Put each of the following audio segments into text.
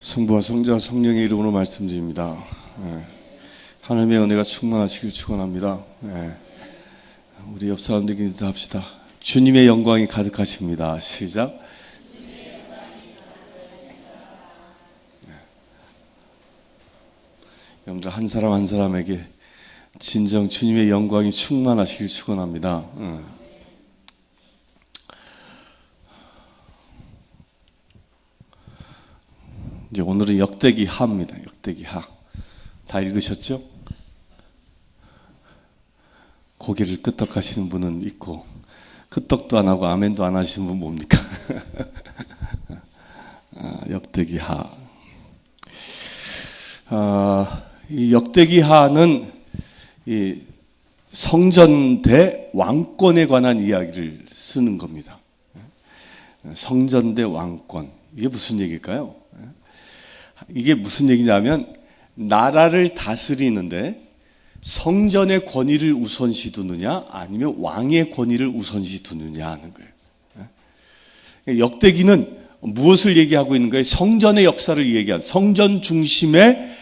성부와 성자 성령의 이름으로 말씀드립니다. 하나님의 은혜가 충만하시길 축원합니다. 우리 옆 사람들에게 인사합시다. 주님의 영광이 가득하십니다. 시작. 여러분들 한 사람 한 사람에게 진정 주님의 영광이 충만하시길 축원합니다. 이제 오늘은 역대기 하입니다. 역대기 하. 다 읽으셨죠? 고개를 끄덕하시는 분은 있고 끄덕도 안 하고 아멘도 안 하시는 분 뭡니까? 역대기 하. 이 역대기 하는 이 성전 대 왕권에 관한 이야기를 쓰는 겁니다. 성전 대 왕권. 이게 무슨 얘기일까요? 이게 무슨 얘기냐면 나라를 다스리는데 성전의 권위를 우선시 두느냐 아니면 왕의 권위를 우선시 두느냐 하는 거예요. 역대기는 무엇을 얘기하고 있는 거예요? 성전의 역사를 얘기하는, 성전 중심의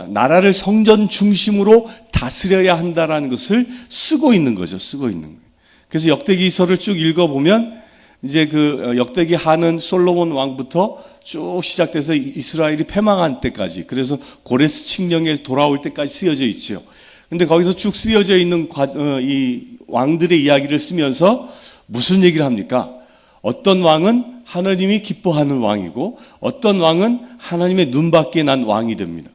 나라를 성전 중심으로 다스려야 한다라는 것을 쓰고 있는 거죠. 쓰고 있는 거예요. 그래서 역대기서를 쭉 읽어보면 이제 그 역대기 하는 솔로몬 왕부터 쭉 시작돼서 이스라엘이 패망한 때까지, 그래서 고레스 칙령에 돌아올 때까지 쓰여져 있죠. 근데 거기서 쭉 쓰여져 있는 이 왕들의 이야기를 쓰면서 무슨 얘기를 합니까? 어떤 왕은 하나님이 기뻐하는 왕이고 어떤 왕은 하나님의 눈밖에 난 왕이 됩니다.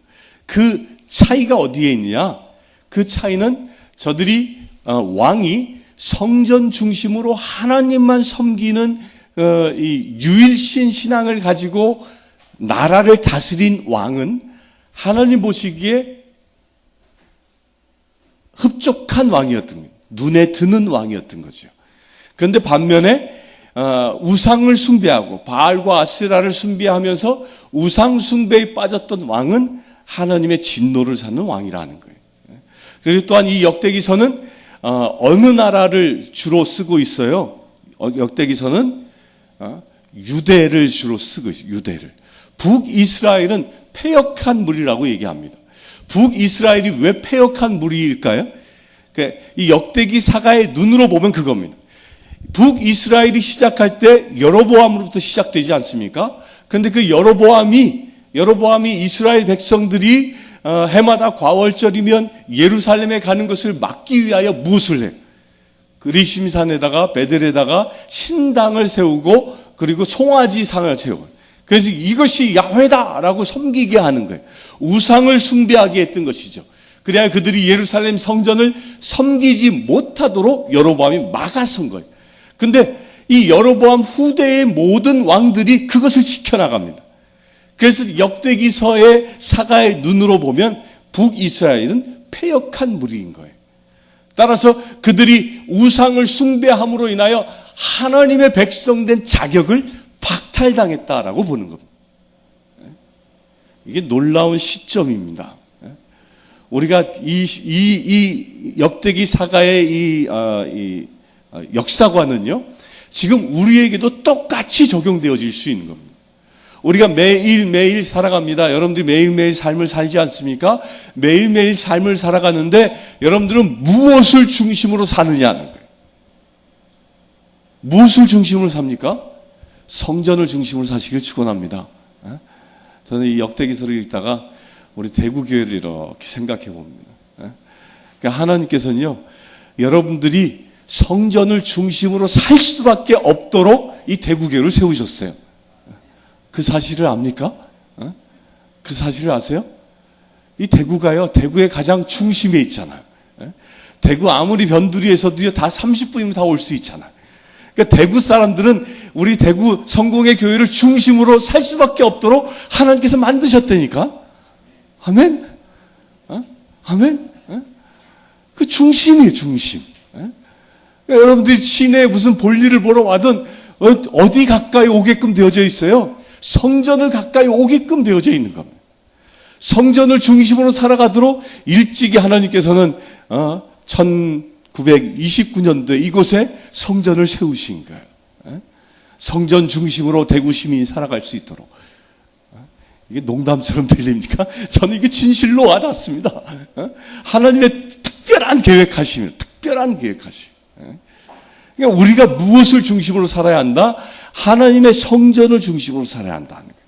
그 차이가 어디에 있느냐? 그 차이는 저들이 왕이 성전 중심으로 하나님만 섬기는 이 유일신 신앙을 가지고 나라를 다스린 왕은 하나님 보시기에 흡족한 왕이었던 거예요. 눈에 드는 왕이었던 거죠. 그런데 반면에 우상을 숭배하고 바알과 아세라를 숭배하면서 우상 숭배에 빠졌던 왕은 하나님의 진노를 사는 왕이라는 거예요. 그리고 또한 이 역대기서는 어느 나라를 주로 쓰고 있어요? 역대기서는 유대를 주로 쓰고 있어요. 유대를. 북이스라엘은 패역한 무리라고 얘기합니다. 북이스라엘이 왜 패역한 무리일까요? 그러니까 이 역대기 사가의 눈으로 보면 그겁니다. 북이스라엘이 시작할 때 여로보암으로부터 시작되지 않습니까? 그런데 그 여로보암이 이스라엘 백성들이 해마다 과월절이면 예루살렘에 가는 것을 막기 위하여 무엇을 해요? 그리심산에다가 베델에다가 신당을 세우고 그리고 송아지상을 세우고, 그래서 이것이 야훼다라고 섬기게 하는 거예요. 우상을 숭배하게 했던 것이죠. 그래야 그들이 예루살렘 성전을 섬기지 못하도록 여로보암이 막아선 거예요. 근데 이 여로보암 후대의 모든 왕들이 그것을 지켜나갑니다. 그래서 역대기서의 사가의 눈으로 보면 북이스라엘은 패역한 무리인 거예요. 따라서 그들이 우상을 숭배함으로 인하여 하나님의 백성된 자격을 박탈당했다라고 보는 겁니다. 이게 놀라운 시점입니다. 우리가 이 역대기 사가의 이 역사관은요, 지금 우리에게도 똑같이 적용되어질 수 있는 겁니다. 우리가 매일매일 살아갑니다. 여러분들이 매일매일 삶을 살지 않습니까? 매일매일 삶을 살아가는데 여러분들은 무엇을 중심으로 사느냐는 거예요. 무엇을 중심으로 삽니까? 성전을 중심으로 사시길 축원합니다. 저는 이 역대기서를 읽다가 우리 대구교회를 이렇게 생각해 봅니다. 그러니까 하나님께서는요, 여러분들이 성전을 중심으로 살 수밖에 없도록 이 대구교회를 세우셨어요. 그 사실을 압니까? 그 사실을 아세요? 이 대구가요, 대구의 가장 중심에 있잖아요. 대구 아무리 변두리에서도요, 다 30분이면 다 올 수 있잖아요. 그러니까 대구 사람들은 우리 대구 성공의 교회를 중심으로 살 수밖에 없도록 하나님께서 만드셨다니까. 아멘? 아멘? 그 중심이에요, 중심. 그러니까 여러분들이 시내에 무슨 볼일을 보러 와든 어디 가까이 오게끔 되어져 있어요? 성전을 가까이 오게끔 되어져 있는 겁니다. 성전을 중심으로 살아가도록 일찍이 하나님께서는 1929년도에 이곳에 성전을 세우신 거예요. 성전 중심으로 대구 시민이 살아갈 수 있도록. 이게 농담처럼 들립니까? 저는 이게 진실로 와닿습니다. 하나님의 특별한 계획하심. 그러니까 우리가 무엇을 중심으로 살아야 한다? 하나님의 성전을 중심으로 살아야 한다는 거예요.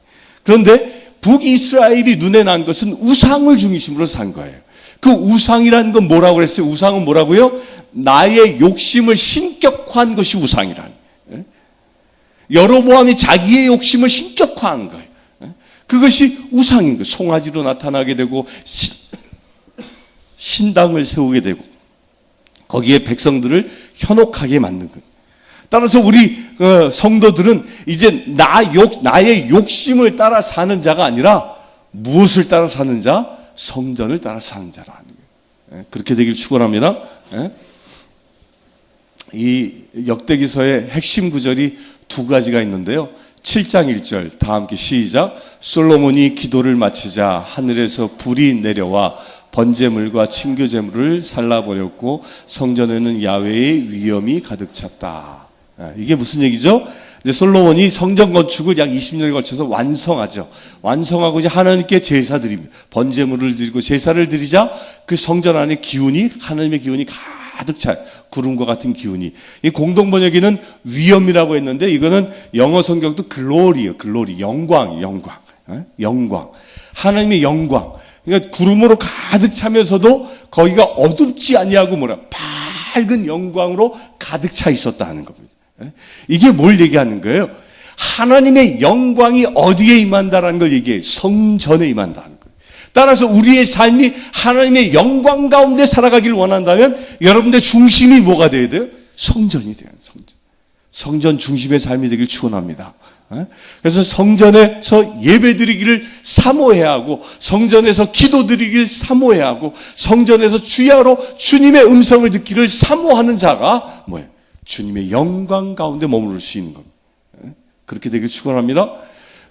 그런데 북이스라엘이 눈에 난 것은 우상을 중심으로 산 거예요. 그 우상이라는 건 뭐라고 그랬어요? 우상은 뭐라고요? 나의 욕심을 신격화한 것이 우상이라는 거예요. 여로보암이 자기의 욕심을 신격화한 거예요. 그것이 우상인 거예요. 송아지로 나타나게 되고 신당을 세우게 되고 거기에 백성들을 현혹하게 만든 거예요. 따라서 우리 성도들은 이제 나의 욕심을 따라 사는 자가 아니라 무엇을 따라 사는 자? 성전을 따라 사는 자라는 거예요. 그렇게 되길 축원합니다. 이 역대기서의 핵심 구절이 두 가지가 있는데요. 7장 1절 다 함께 시작. 솔로몬이 기도를 마치자 하늘에서 불이 내려와 번제물과 침교제물을 살라버렸고 성전에는 야훼의 위엄이 가득 찼다. 이게 무슨 얘기죠? 이제 솔로몬이 성전 건축을 약 20년에 걸쳐서 완성하죠. 완성하고 이제 하나님께 제사 드립니다. 번제물을 드리고 제사를 드리자 그 성전 안에 기운이, 하나님의 기운이 가득 차요. 구름과 같은 기운이. 이 공동 번역에는 위엄이라고 했는데 이거는 영어 성경도 글로리예요. 글로리. 영광. 하나님의 영광. 그러니까 구름으로 가득 차면서도 거기가 어둡지 아니하고 밝은 영광으로 가득 차 있었다 하는 겁니다. 이게 뭘 얘기하는 거예요? 하나님의 영광이 어디에 임한다라는 걸 얘기해요. 성전에 임한다는 거예요. 따라서 우리의 삶이 하나님의 영광 가운데 살아가길 원한다면 여러분들 중심이 뭐가 돼야 돼요? 성전이 돼요. 성전 중심의 삶이 되길 축원합니다. 그래서 성전에서 예배드리기를 사모해야 하고 성전에서 기도드리기를 사모해야 하고 성전에서 주야로 주님의 음성을 듣기를 사모하는 자가 뭐예요? 주님의 영광 가운데 머무를 수 있는 겁니다. 그렇게 되길 축원합니다.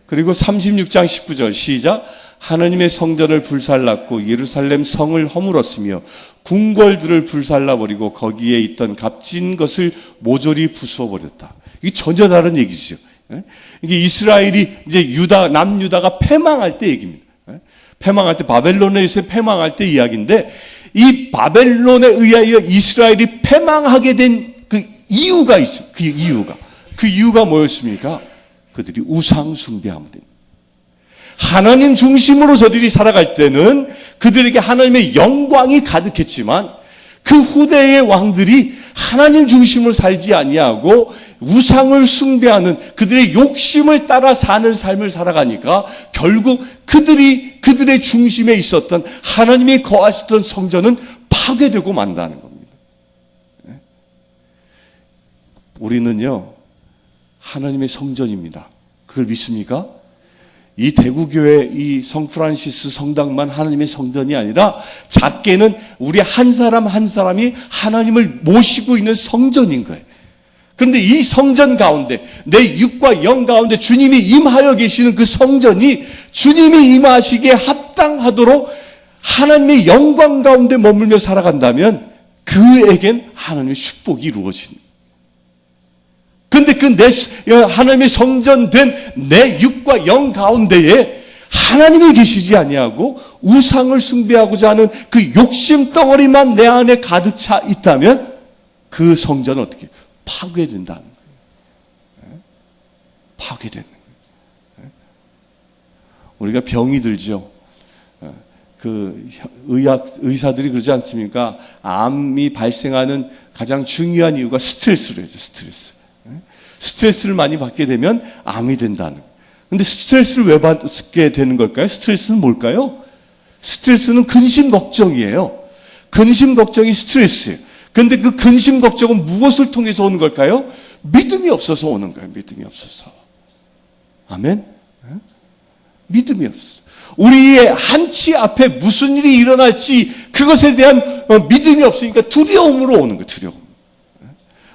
그리고 36장 19절 시작. 하나님의 성전을 불살랐고 예루살렘 성을 허물었으며 궁궐들을 불살라버리고 거기에 있던 값진 것을 모조리 부숴버렸다. 이게 전혀 다른 얘기죠. 이게 이스라엘이 이제 남유다가 패망할 때 얘기입니다. 패망할 때 바벨론에 의해서 패망할 때 이야기인데 이 바벨론에 의하여 이스라엘이 패망하게 된 그 이유가 있어요. 그 이유가 뭐였습니까? 그들이 우상 숭배함입니다. 하나님 중심으로 저들이 살아갈 때는 그들에게 하나님의 영광이 가득했지만 그 후대의 왕들이 하나님 중심으로 살지 아니하고 우상을 숭배하는 그들의 욕심을 따라 사는 삶을 살아가니까 결국 그들의 중심에 있었던 하나님이 거하시던 성전은 파괴되고 만다는 겁니다. 우리는요, 하나님의 성전입니다. 그걸 믿습니까? 이 대구교회 이 성프란시스 성당만 하나님의 성전이 아니라 작게는 우리 한 사람 한 사람이 하나님을 모시고 있는 성전인 거예요. 그런데 이 성전 가운데 내 육과 영 가운데 주님이 임하여 계시는 그 성전이 주님이 임하시기에 합당하도록 하나님의 영광 가운데 머물며 살아간다면 그에겐 하나님의 축복이 이루어지는 거예요. 근데 하나님의 성전된 내 육과 영 가운데에 하나님이 계시지 아니하고 우상을 숭배하고자 하는 그 욕심 덩어리만 내 안에 가득 차 있다면 그 성전은 어떻게 파괴된다는 거예요. 파괴되는 거예요. 우리가 병이 들죠. 그 의사들이 그러지 않습니까? 암이 발생하는 가장 중요한 이유가 스트레스로 해죠. 스트레스를 많이 받게 되면 암이 된다는 거예요. 근데 스트레스를 왜 받게 되는 걸까요? 스트레스는 뭘까요? 스트레스는 근심 걱정이에요. 근심 걱정이 스트레스예요. 그런데 그 근심 걱정은 무엇을 통해서 오는 걸까요? 믿음이 없어서 오는 거예요. 믿음이 없어서. 아멘? 믿음이 없어. 우리의 한치 앞에 무슨 일이 일어날지 그것에 대한 믿음이 없으니까 두려움으로 오는 거예요. 두려움.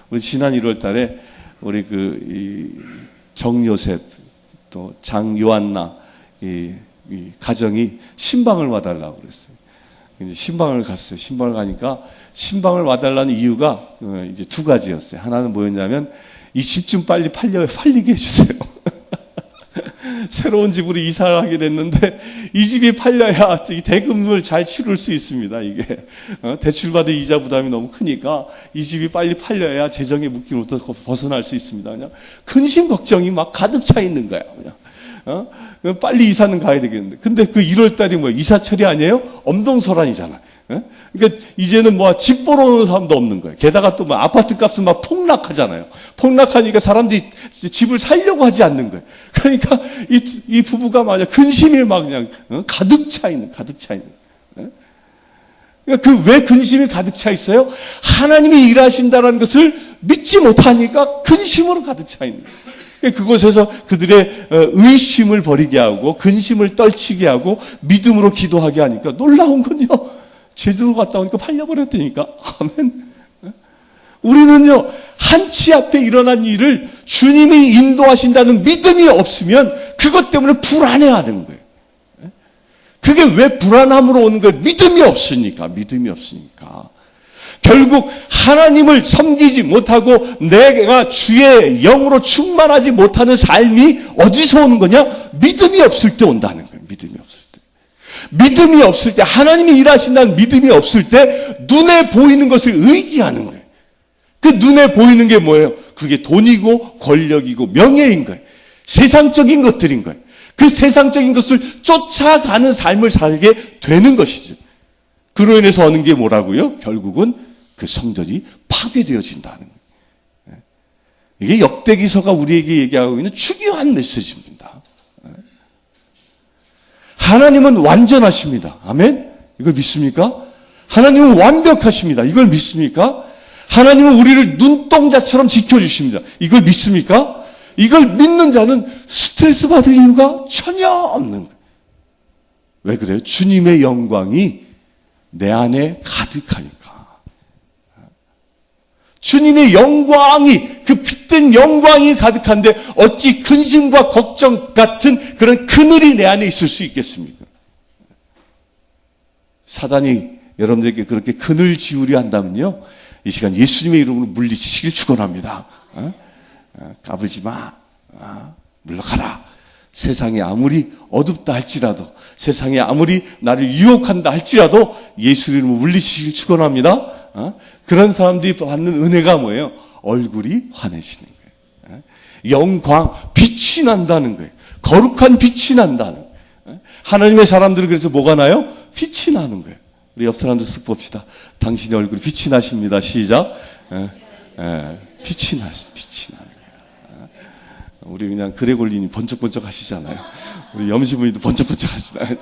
우리 지난 1월 달에 우리 정요셉 또 장요한나 이 가정이 신방을 와달라고 그랬어요. 이제 신방을 갔어요. 신방을 가니까 신방을 와달라는 이유가 이제 두 가지였어요. 하나는 뭐였냐면 이 집 좀 빨리 팔리게 해주세요. 새로운 집으로 이사를 하게 됐는데 이 집이 팔려야 이 대금을 잘 치룰 수 있습니다. 이게 대출받은 이자 부담이 너무 크니까 이 집이 빨리 팔려야 재정의 묶임으로부터 벗어날 수 있습니다. 그냥 근심 걱정이 막 가득 차 있는 거야. 그냥 빨리 이사는 가야 되겠는데, 근데 그 1월 달이 뭐야? 이사철이 아니에요? 엄동설한이잖아. 그러니까 이제는 뭐 집 보러 오는 사람도 없는 거예요. 게다가 또 뭐 아파트 값은 막 폭락하잖아요. 폭락하니까 사람들이 집을 살려고 하지 않는 거예요. 그러니까 이 부부가 만약 근심이 막 그냥 가득 차 있는. 그러니까 그 왜 근심이 가득 차 있어요? 하나님이 일하신다는 것을 믿지 못하니까 근심으로 가득 차 있는 거예요. 그곳에서 그들의 의심을 버리게 하고 근심을 떨치게 하고 믿음으로 기도하게 하니까 놀라운 건요, 제주도 갔다 오니까 팔려버렸다니까. 아멘. 우리는요, 한치 앞에 일어난 일을 주님이 인도하신다는 믿음이 없으면 그것 때문에 불안해하는 거예요. 그게 왜 불안함으로 오는 거예요? 믿음이 없으니까. 결국 하나님을 섬기지 못하고 내가 주의 영으로 충만하지 못하는 삶이 어디서 오는 거냐? 믿음이 없을 때 온다는 거예요. 믿음이 없을 때, 하나님이 일하신다는 믿음이 없을 때 눈에 보이는 것을 의지하는 거예요. 그 눈에 보이는 게 뭐예요? 그게 돈이고 권력이고 명예인 거예요. 세상적인 것들인 거예요. 그 세상적인 것을 쫓아가는 삶을 살게 되는 것이죠. 그로 인해서 오는 게 뭐라고요? 결국은 그 성전이 파괴되어진다는 거예요. 이게 역대기서가 우리에게 얘기하고 있는 중요한 메시지입니다. 하나님은 완전하십니다. 아멘? 이걸 믿습니까? 하나님은 완벽하십니다. 이걸 믿습니까? 하나님은 우리를 눈동자처럼 지켜주십니다. 이걸 믿습니까? 이걸 믿는 자는 스트레스 받을 이유가 전혀 없는 거예요. 왜 그래요? 주님의 영광이 내 안에 가득하니까. 주님의 영광이, 그 빛된 영광이 가득한데 어찌 근심과 걱정 같은 그런 그늘이 내 안에 있을 수 있겠습니까? 사단이 여러분들에게 그렇게 그늘 지우려 한다면요, 이 시간 예수님의 이름으로 물리치시길 축원합니다. 까불지 마. 물러가라. 세상이 아무리 어둡다 할지라도, 세상이 아무리 나를 유혹한다 할지라도 예수의 이름으로 물리치시길 축원합니다. 그런 사람들이 받는 은혜가 뭐예요? 얼굴이 환해지는 거예요. 영광, 빛이 난다는 거예요. 거룩한 빛이 난다는 거예요. 하나님의 사람들은 그래서 뭐가 나요? 빛이 나는 거예요. 우리 옆 사람들 쓱 봅시다. 당신의 얼굴이 빛이 나십니다. 시작. 빛이 나는 거예요. 우리 그냥 그레골린이 번쩍번쩍 하시잖아요. 우리 염시부인도 번쩍번쩍 하시잖아요.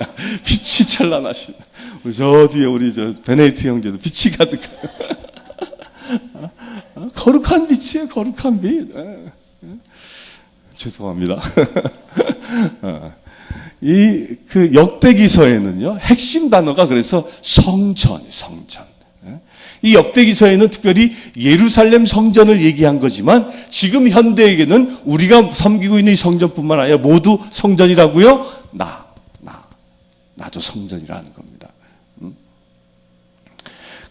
빛이 찬란하시다. 우리 저 뒤에 우리 저 베네이트 형제도 빛이 가득해요. 거룩한 빛이에요. 거룩한 빛. 죄송합니다. 그 역대기서에는요, 핵심 단어가 그래서 성전. 이 역대기서에는 특별히 예루살렘 성전을 얘기한 거지만 지금 현대에게는 우리가 섬기고 있는 이 성전뿐만 아니라 모두 성전이라고요? 나도 성전이라는 겁니다.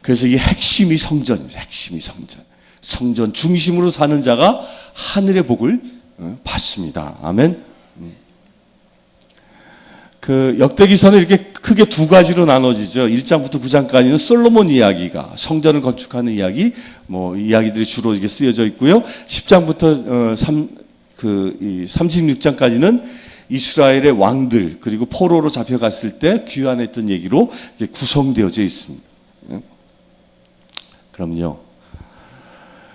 그래서 이 핵심이 성전입니다. 핵심이 성전. 성전 중심으로 사는 자가 하늘의 복을 받습니다. 아멘. 그 역대기서는 이렇게 크게 두 가지로 나눠지죠. 1장부터 9장까지는 솔로몬 이야기가, 성전을 건축하는 이야기, 뭐 이야기들이 주로 이게 쓰여져 있고요. 10장부터 36장까지는 이스라엘의 왕들, 그리고 포로로 잡혀갔을 때 귀환했던 얘기로 구성되어져 있습니다. 그럼요.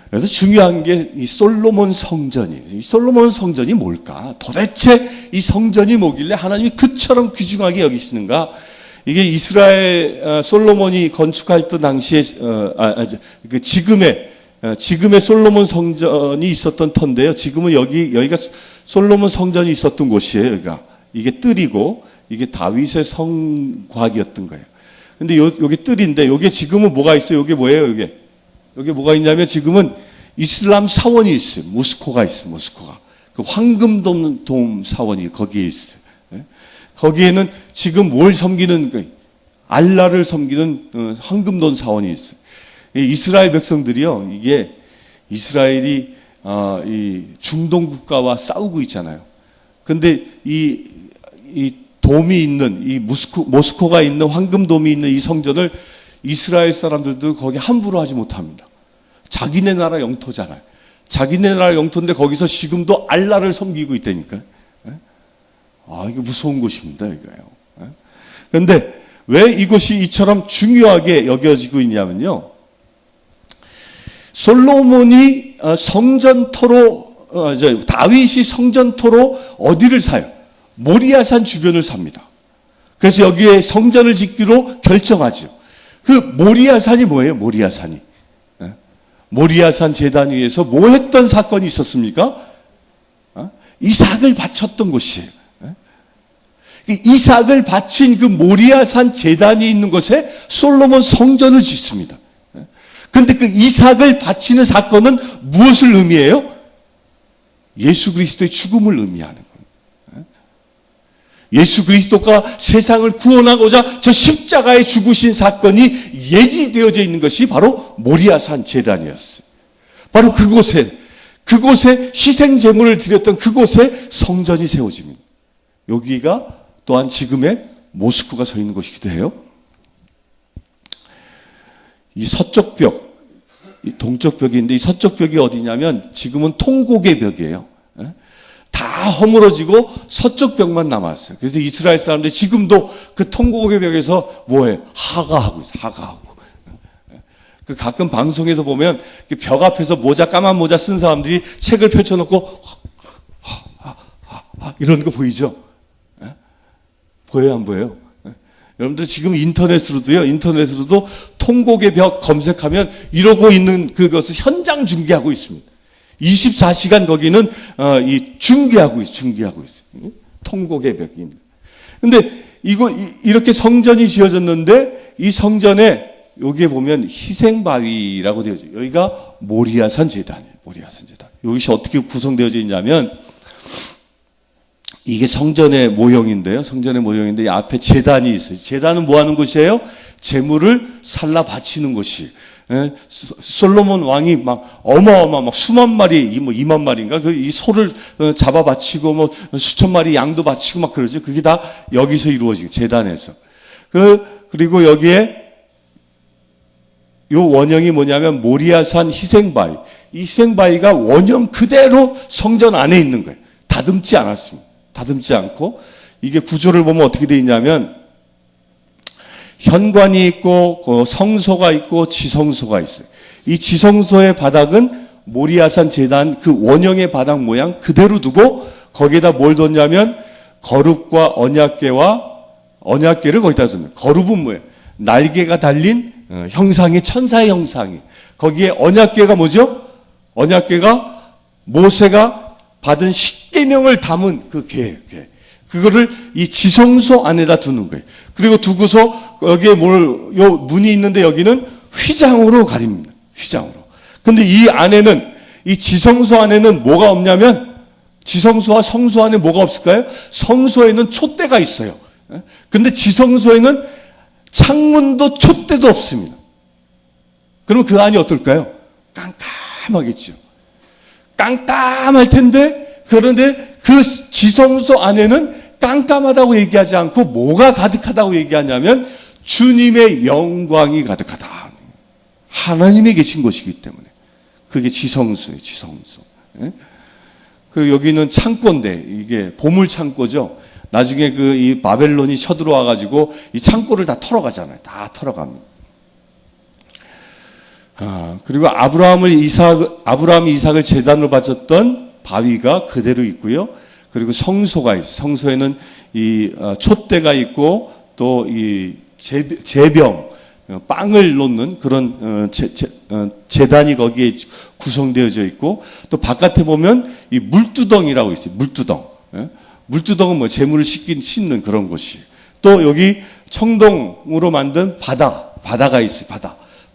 그래서 중요한 게 이 솔로몬 성전이에요. 이 솔로몬 성전이 뭘까? 도대체 이 성전이 뭐길래 하나님이 그처럼 귀중하게 여기시는가? 이게 이스라엘 솔로몬이 건축했던 당시에 지금의 솔로몬 성전이 있었던 터인데요. 지금은 여기가 솔로몬 성전이 있었던 곳이에요. 여기가 이게 뜰이고 이게 다윗의 성곽이었던 거예요. 근데 요게 뜰인데 요게 지금은 뭐가 있어요? 요게 뭐예요? 여기 뭐가 있냐면 지금은 이슬람 사원이 있어요. 모스코가 있어요. 그 황금돔 사원이 거기에 있어요. 거기에는 지금 뭘 섬기는, 알라를 섬기는 황금돔 사원이 있어요. 이스라엘 백성들이요, 이게 이스라엘이 이 중동 국가와 싸우고 있잖아요. 근데 이 돔이 있는, 이 모스코가 있는 황금돔이 있는 이 성전을 이스라엘 사람들도 거기 함부로 하지 못합니다. 자기네 나라 영토잖아요. 자기네 나라 영토인데 거기서 지금도 알라를 섬기고 있다니까요. 이게 무서운 곳입니다, 이거요. 그런데 왜 이곳이 이처럼 중요하게 여겨지고 있냐면요. 솔로몬이 다윗이 성전토로 어디를 사요? 모리아산 주변을 삽니다. 그래서 여기에 성전을 짓기로 결정하죠. 그 모리아산이 뭐예요? 모리아산이. 모리아산 제단 위에서 뭐 했던 사건이 있었습니까? 이삭을 바쳤던 곳이에요. 이삭을 바친 그 모리아산 제단이 있는 곳에 솔로몬 성전을 짓습니다. 그런데 그 이삭을 바치는 사건은 무엇을 의미해요? 예수 그리스도의 죽음을 의미하는 거예요. 예수 그리스도가 세상을 구원하고자 저 십자가에 죽으신 사건이 예지되어져 있는 것이 바로 모리아산 제단이었어요. 바로 그곳에 희생 제물을 드렸던 그곳에 성전이 세워집니다. 여기가 또한 지금의 모스크가 서 있는 곳이기도 해요. 이 서쪽 벽, 이 동쪽 벽이 있는데 이 서쪽 벽이 어디냐면 지금은 통곡의 벽이에요. 다 허물어지고 서쪽 벽만 남았어요. 그래서 이스라엘 사람들이 지금도 그 통곡의 벽에서 뭐해? 하가하고 있어요. 하가하고. 그 가끔 방송에서 보면 벽 앞에서 까만 모자 쓴 사람들이 책을 펼쳐놓고 이러는 거 보이죠? 보여요, 안 보여요? 여러분들 지금 인터넷으로도 통곡의 벽 검색하면 이러고 있는 그것을 현장 중계하고 있습니다. 24시간 거기는 중계하고 있어요. 통곡의 벽이. 근데 이렇게 성전이 지어졌는데 이 성전에 여기에 보면 희생바위라고 되어져 있어요. 여기가 모리아산 제단이에요. 모리아산 제단. 여기서 어떻게 구성되어져 있냐면 이게 성전의 모형인데요. 성전의 모형인데 이 앞에 제단이 있어요. 제단은 뭐 하는 곳이에요? 제물을 살라 바치는 곳이. 솔로몬 왕이 막 수만 마리, 2만 마리인가? 이 소를 잡아 바치고 수천 마리 양도 바치고 막 그러죠. 그게 다 여기서 이루어지고, 제단에서. 그리고 여기에 요 원형이 뭐냐면 모리아산 희생바위. 이 희생바위가 원형 그대로 성전 안에 있는 거예요. 다듬지 않았습니다. 다듬지 않고, 이게 구조를 보면 어떻게 되어 있냐면, 현관이 있고 성소가 있고 지성소가 있어요. 이 지성소의 바닥은 모리아산 제단 그 원형의 바닥 모양 그대로 두고 거기에다 뭘 뒀냐면 거룩과 언약궤를 거기다 뒀어요. 거룩은 뭐예요? 날개가 달린 형상의 천사의 형상이. 거기에 언약궤가 뭐죠? 언약궤가 모세가 받은 십계명을 담은 그 궤. 그거를 이 지성소 안에다 두는 거예요. 그리고 두고서 여기에 요 문이 있는데 여기는 휘장으로 가립니다. 휘장으로. 근데 이 안에는, 이 지성소 안에는 뭐가 없냐면, 지성소와 성소 안에 뭐가 없을까요? 성소에는 촛대가 있어요. 근데 지성소에는 창문도 촛대도 없습니다. 그럼 그 안이 어떨까요? 깜깜하겠죠. 깜깜할 텐데, 그런데 그 지성소 안에는 깜깜하다고 얘기하지 않고 뭐가 가득하다고 얘기하냐면 주님의 영광이 가득하다. 하나님이 계신 곳이기 때문에. 그게 지성소예요, 지성소. 그리고 여기는 창고인데 이게 보물 창고죠. 나중에 이 바벨론이 쳐들어와가지고 이 창고를 다 털어가잖아요. 다 털어갑니다. 그리고 아브라함이 이삭을 제단으로 바쳤던 바위가 그대로 있고요. 그리고 성소가 있어요. 성소에는 이 촛대가 있고 또 이 제병, 빵을 놓는 그런 제단이 거기에 구성되어져 있고, 또 바깥에 보면 이 물두덩이라고 있어요. 물두덩. 물두덩은 뭐 재물을 씻는 그런 곳이. 또 여기 청동으로 만든 바다가 있어요.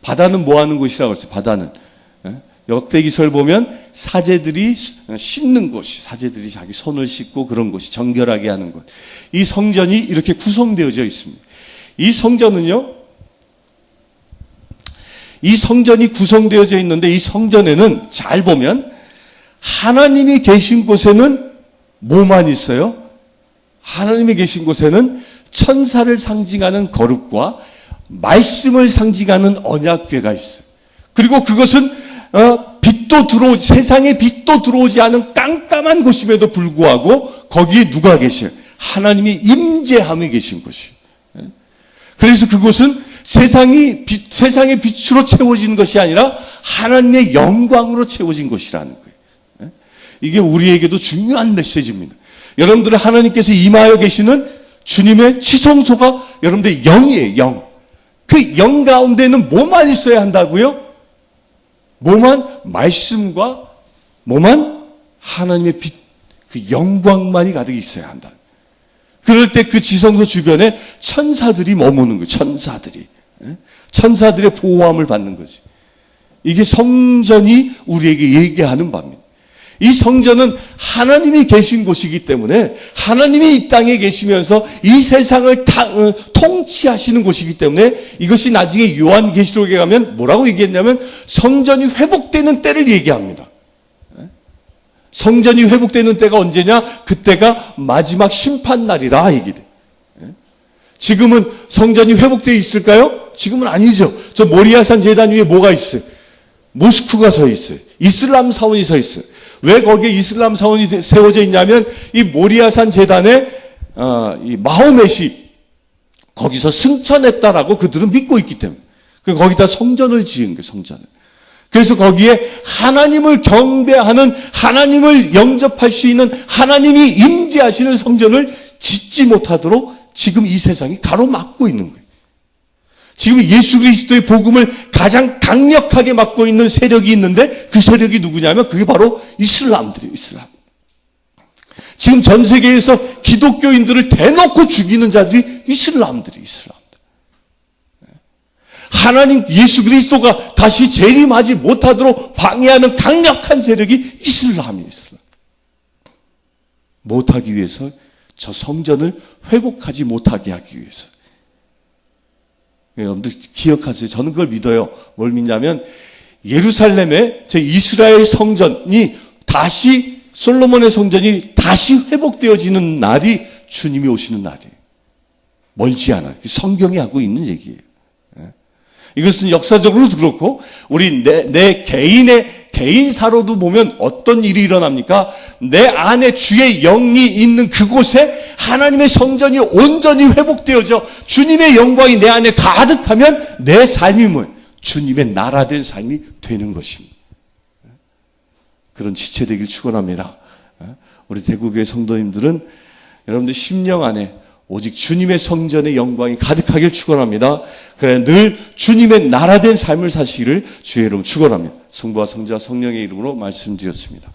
바다는 뭐 하는 곳이라고 했어요? 바다는 역대기설 보면 사제들이 씻는 곳이, 사제들이 자기 손을 씻고 그런 곳이, 정결하게 하는 곳. 이 성전이 이렇게 구성되어져 있습니다. 이 성전이 구성되어져 있는데 이 성전에는 잘 보면 하나님이 계신 곳에는 뭐만 있어요? 하나님이 계신 곳에는 천사를 상징하는 거룩과 말씀을 상징하는 언약궤가 있어요. 그리고 그것은 세상에 빛도 들어오지 않은 깜깜한 곳임에도 불구하고 거기에 누가 계셔요? 하나님이 임재함이 계신 곳이에요. 그래서 그곳은 세상의 빛으로 채워진 것이 아니라 하나님의 영광으로 채워진 곳이라는 거예요. 이게 우리에게도 중요한 메시지입니다. 여러분들은 하나님께서 임하여 계시는 주님의 지성소가 여러분들의 영이에요. 영. 그 영 가운데는 뭐만 있어야 한다고요? 뭐만? 말씀과 뭐만? 하나님의 빛, 그 영광만이 가득 있어야 한다. 그럴 때 그 지성소 주변에 천사들이 머무는 거예요. 천사들이. 천사들의 보호함을 받는 거지. 이게 성전이 우리에게 얘기하는 바입니다. 이 성전은 하나님이 계신 곳이기 때문에 하나님이 이 땅에 계시면서 이 세상을 통치하시는 곳이기 때문에 이것이 나중에 요한계시록에 가면 뭐라고 얘기했냐면 성전이 회복되는 때를 얘기합니다. 성전이 회복되는 때가 언제냐? 그때가 마지막 심판날이라 얘기돼. 지금은 성전이 회복되어 있을까요? 지금은 아니죠. 저 모리아산 제단 위에 뭐가 있어요? 모스크가 서 있어요. 이슬람 사원이 서 있어요. 왜 거기에 이슬람 사원이 세워져 있냐면 이 모리아산 제단에 이 마호멧이 거기서 승천했다라고 그들은 믿고 있기 때문에 거기다 성전을 지은 거예요. 성전을. 그래서 거기에 하나님을 경배하는, 하나님을 영접할 수 있는, 하나님이 임재하시는 성전을 짓지 못하도록 지금 이 세상이 가로막고 있는 거예요. 지금 예수 그리스도의 복음을 가장 강력하게 막고 있는 세력이 있는데 그 세력이 누구냐면 그게 바로 이슬람들이에요. 이슬람. 지금 전 세계에서 기독교인들을 대놓고 죽이는 자들이 이슬람들이에요. 이슬람들. 하나님 예수 그리스도가 다시 재림하지 못하도록 방해하는 강력한 세력이 이슬람이에요. 이슬람. 못하기 위해서 저 성전을 회복하지 못하게 하기 위해서. 여러분들 기억하세요. 저는 그걸 믿어요. 뭘 믿냐면 예루살렘의 저 이스라엘 성전이 다시 솔로몬의 성전이 다시 회복되어지는 날이 주님이 오시는 날이에요. 멀지 않아요. 성경이 하고 있는 얘기예요. 이것은 역사적으로도 그렇고 우리 내 개인사로도 보면 어떤 일이 일어납니까? 내 안에 주의 영이 있는 그곳에 하나님의 성전이 온전히 회복되어져 주님의 영광이 내 안에 가득하면 내 삶이 뭐예요? 주님의 나라된 삶이 되는 것입니다. 그런 지체되길 축원합니다. 우리 대구교회 성도님들은 여러분들 심령 안에 오직 주님의 성전의 영광이 가득하길 축원합니다. 그래 늘 주님의 나라된 삶을 사시기를 주의 이름으로 축원합니다. 성부와 성자와 성령의 이름으로 말씀드렸습니다.